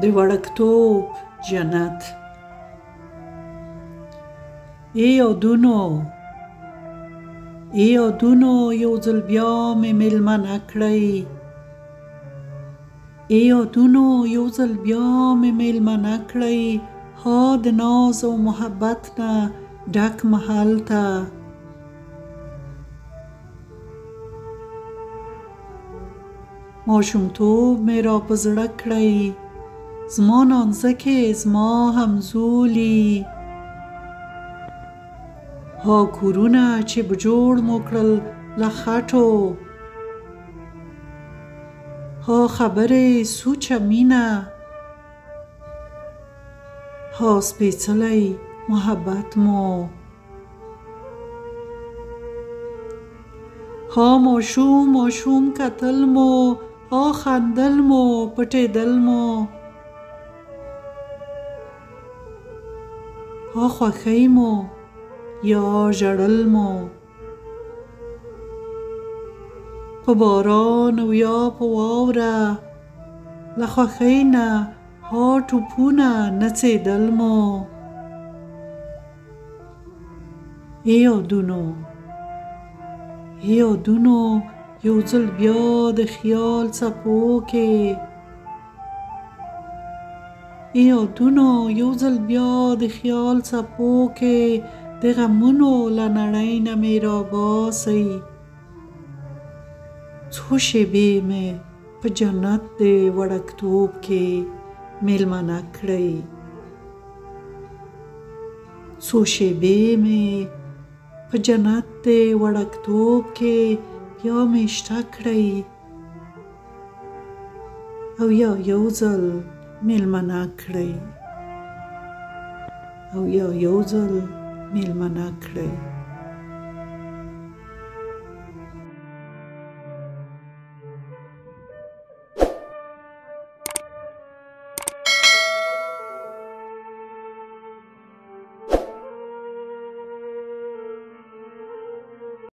د وړکتوب جنت. ای یادونو یو ځل بیا مې میلمنه کړئ. ای یادونو یو ځل بیا مې میلمنه کړئ. ها د ناز او محبت نه ډک محل ته. ماشومتوب مې را په زړه کړئ. زما نانځکې زما همزولي. ها کورونه چې به جوړ مو کړل له خټو. ها خبرې سوچه مینه. ها سپېڅلی محبت مو. ها ماشوم کتل مو. ها خندل مو پټېدل مو. ها خوښۍ مو یا ژړل مو. په باران او یا په واوره له خوښۍ نه ها ټوپونه نڅېدل مو. ای یادونو یو ځل بیا د خیال څپو کې. ای یادونو یو ځل بیا د خیال څپو کې. د غمونو له نړۍ نه مې راباسئ. څو شېبې مې په جنت د وړکتوب کې میلمنه کړئ. څو شېبې مې په جنت د وړکتوب کې بیا میشته کړئ. او یا یو ځل میلمنه کړئ.